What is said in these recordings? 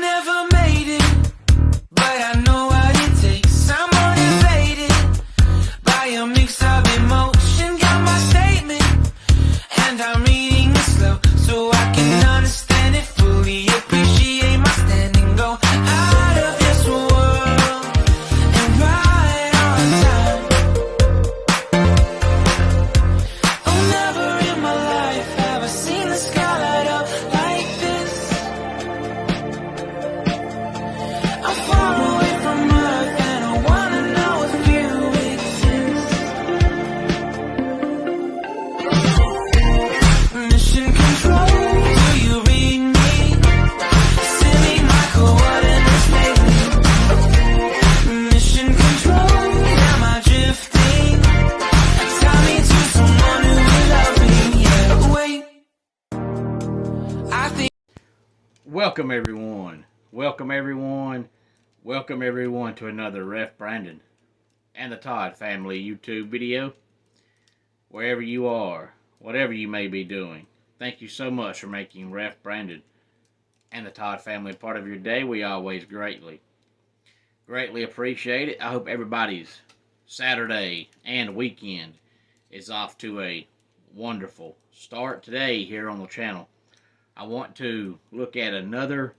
never made it, but I know what it takes. I'm motivated by a mix of emotion. Got my statement, and I'm reading it slow so I can understand it fully. Appreciate my standing, go out of this world and right on time. Oh, never in my life have I seen the sky light up like this. I'm far away from Earth and I wanna know if you exist. Mission control, do you read me? Send me my coordinates lately. Mission control, am I drifting? Tie me to someone who will love me, yeah, wait. I think Welcome everyone. Welcome everyone to another Ref Brandon and the Todd family YouTube video. Wherever you are, whatever you may be doing, thank you so much for making Ref Brandon and the Todd family part of your day. We always greatly appreciate it. I hope everybody's Saturday and weekend is off to a wonderful start. Today here on the channel, I want to look at another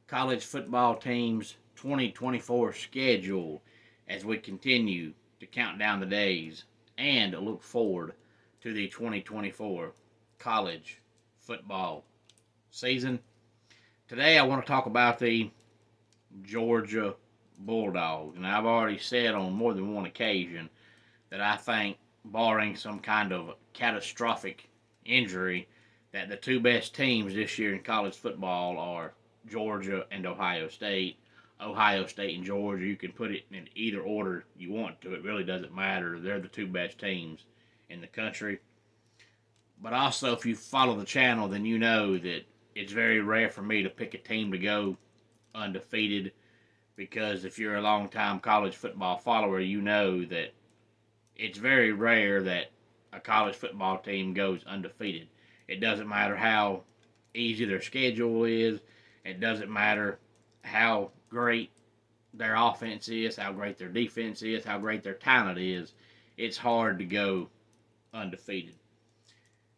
college football team's 2024 schedule as we continue to count down the days and look forward to the 2024 college football season. Today I want to talk about the Georgia Bulldogs. And I've already said on more than one occasion that I think, barring some kind of catastrophic injury, that the two best teams this year in college football are Georgia and Ohio State. Ohio State and Georgia, you can put it in either order you want to. It really doesn't matter. They're the two best teams in the country. But also, if you follow the channel, then you know that it's very rare for me to pick a team to go undefeated, because if you're a long-time college football follower, you know that it's very rare that a college football team goes undefeated. It doesn't matter how easy their schedule is. It doesn't matter how great their offense is, how great their defense is, how great their talent is. It's hard to go undefeated.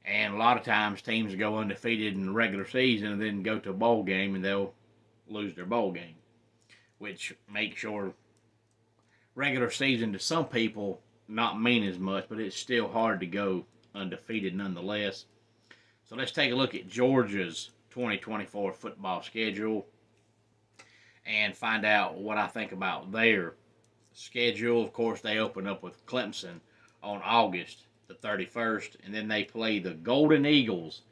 And a lot of times teams go undefeated in the regular season and then go to a bowl game and they'll lose their bowl game, which makes your regular season to some people not mean as much, but it's still hard to go undefeated nonetheless. So let's take a look at Georgia's 2024 football schedule and find out what I think about their schedule. Of course, they open up with Clemson on August the 31st, and then they play the Golden Eagles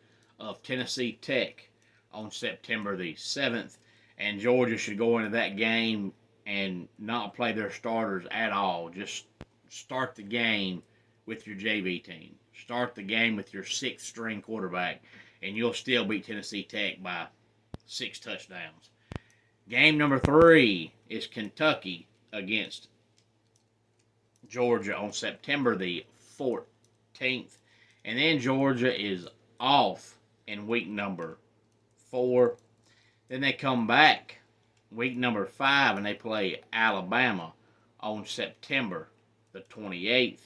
of Tennessee Tech on September the 7th. And Georgia should go into that game and not play their starters at all. Just start the game with your JV team. Start the game with your sixth-string quarterback, and you'll still beat Tennessee Tech by 6 touchdowns. Game number 3 is Kentucky against Georgia on September the 14th. And then Georgia is off in week number 4. Then they come back week number 5 and they play Alabama on September the 28th.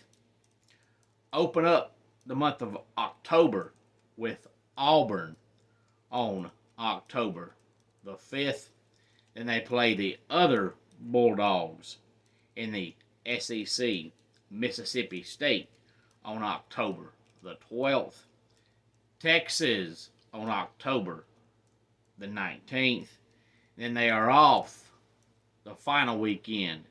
Open up the month of October with Auburn on October the 5th. Then they play the other Bulldogs in the SEC, Mississippi State, on October the 12th. Texas on October the 19th. Then they are off the final weekend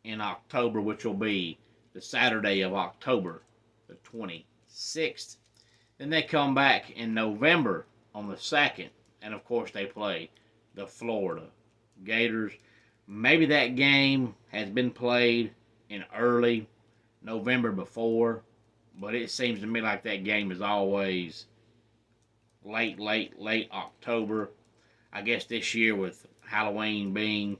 in October, which will be the Saturday of October the 26th. Then they come back in November on the 2nd, and of course they play the Florida Gators. Maybe that game has been played in early November before, but it seems to me like that game is always late October. I guess this year with Halloween being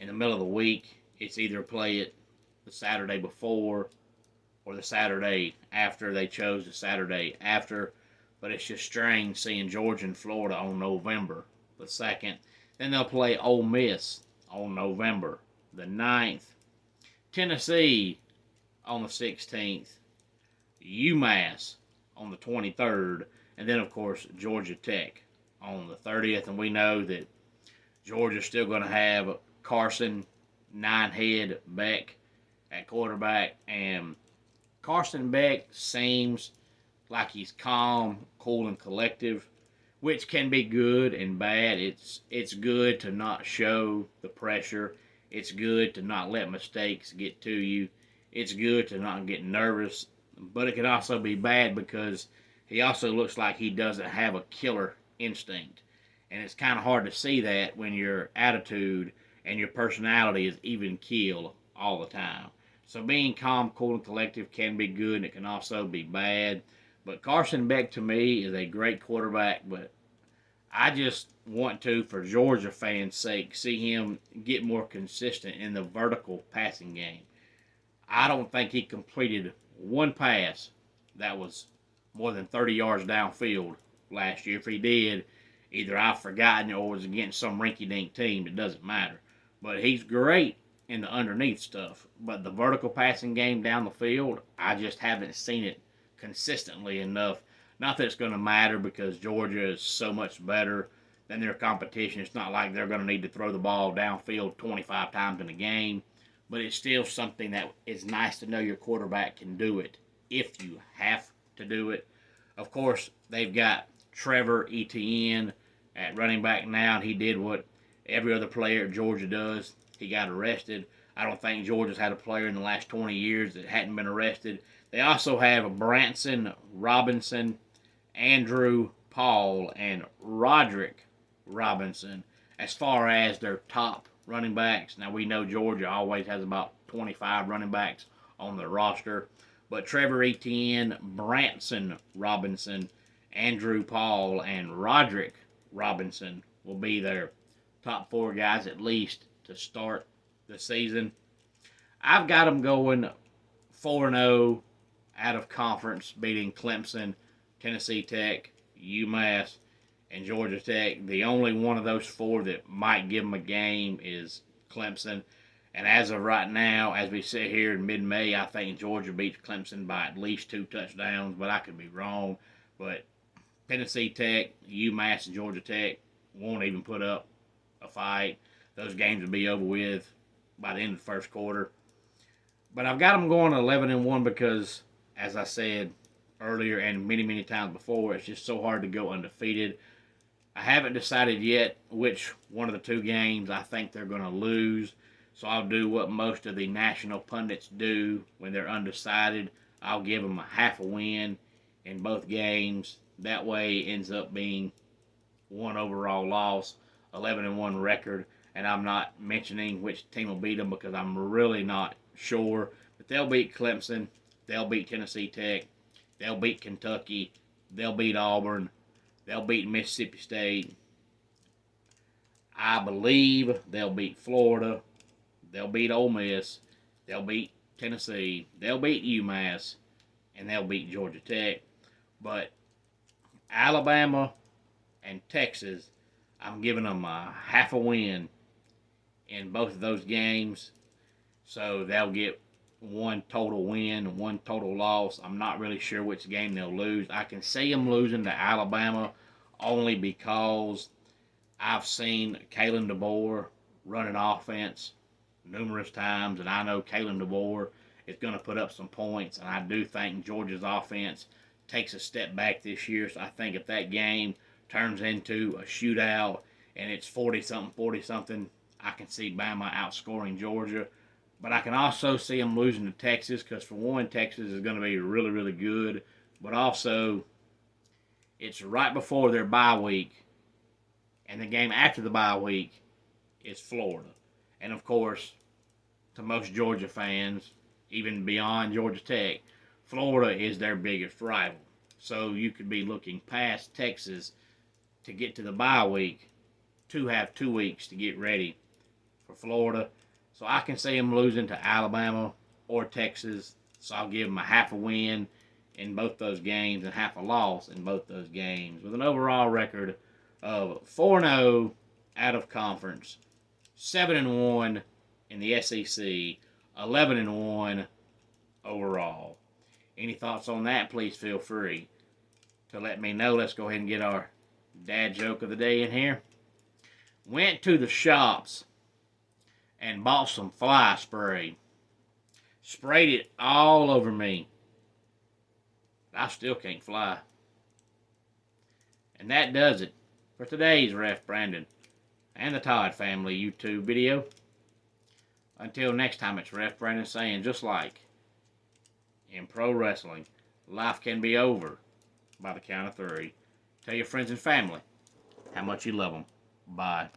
in the middle of the week, it's either play it the Saturday before or the Saturday after. They chose the Saturday after, but it's just strange seeing Georgia and Florida on November the 2nd. Then they'll play Ole Miss on November the 9th. Tennessee on the 16th. UMass on the 23rd. And then, of course, Georgia Tech on the 30th. And we know that Georgia's still going to have Carson Ninehead Beck at quarterback. And Carson Beck seems like he's calm, cool, and collective, which can be good and bad. It's good to not show the pressure. It's good to not let mistakes get to you. It's good to not get nervous. But it can also be bad because he also looks like he doesn't have a killer instinct. And it's kind of hard to see that when your attitude and your personality is even keel all the time. So being calm, cool, and collective can be good, and it can also be bad. But Carson Beck, to me, is a great quarterback, but I just want to, for Georgia fans' sake, see him get more consistent in the vertical passing game. I don't think he completed one pass that was more than 30 yards downfield last year. If he did, either I've forgotten or was against some rinky-dink team. It doesn't matter. But he's great in the underneath stuff. But the vertical passing game down the field, I just haven't seen it consistently enough. Not that it's going to matter because Georgia is so much better than their competition. It's not like they're going to need to throw the ball downfield 25 times in a game. But it's still something that is nice to know your quarterback can do it if you have to do it. Of course, they've got Trevor Etienne at running back now, and he did what every other player at Georgia does. He got arrested. I don't think Georgia's had a player in the last 20 years that hadn't been arrested. They also have Branson Robinson, Andrew Paul, and Roderick Robinson as far as their top running backs. Now, we know Georgia always has about 25 running backs on their roster. But Trevor Etienne, Branson Robinson, Andrew Paul, and Roderick Robinson will be their top 4 guys at least to start the season. I've got them going 4-0 out of conference, beating Clemson, Tennessee Tech, UMass, and Georgia Tech. The only one of those 4 that might give them a game is Clemson. And as of right now, as we sit here in mid-May, I think Georgia beats Clemson by at least 2 touchdowns, but I could be wrong. But Tennessee Tech, UMass, and Georgia Tech won't even put up a fight. Those games will be over with by the end of the first quarter. But I've got them going 11-1 because, as I said earlier and many, many times before, it's just so hard to go undefeated. I haven't decided yet which one of the 2 games I think they're going to lose. So I'll do what most of the national pundits do when they're undecided. I'll give them a half a win in both games. That way it ends up being 1 overall loss, 11-1 record. And I'm not mentioning which team will beat them because I'm really not sure. But they'll beat Clemson. They'll beat Tennessee Tech. They'll beat Kentucky. They'll beat Auburn. They'll beat Mississippi State. I believe they'll beat Florida. They'll beat Ole Miss. They'll beat Tennessee. They'll beat UMass. And they'll beat Georgia Tech. But Alabama and Texas, I'm giving them a half a win in both of those games. So they'll get 1 total win, 1 total loss. I'm not really sure which game they'll lose. I can see them losing to Alabama only because I've seen Kalen DeBoer run an offense numerous times, and I know Kalen DeBoer is going to put up some points, and I do think Georgia's offense takes a step back this year. So I think if that game turns into a shootout and it's 40-something, I can see Bama outscoring Georgia. But I can also see them losing to Texas because, for one, Texas is going to be really, really good. But also, it's right before their bye week, and the game after the bye week is Florida. And, of course, to most Georgia fans, even beyond Georgia Tech, Florida is their biggest rival. So you could be looking past Texas to get to the bye week to have 2 weeks to get ready for Florida. So I can see them losing to Alabama or Texas. So I'll give them a half a win in both those games and half a loss in both those games with an overall record of 4-0 out of conference, 7-1 in the SEC, 11-1 overall. Any thoughts on that? Please feel free to let me know. Let's go ahead and get our dad joke of the day in here. Went to the shops and bought some fly spray. Sprayed it all over me. I still can't fly. And that does it for today's Ref Brandon and the Todd Family YouTube video. Until next time, it's Ref Brandon saying, just like in pro wrestling, life can be over by the count of 3. Tell your friends and family how much you love them. Bye.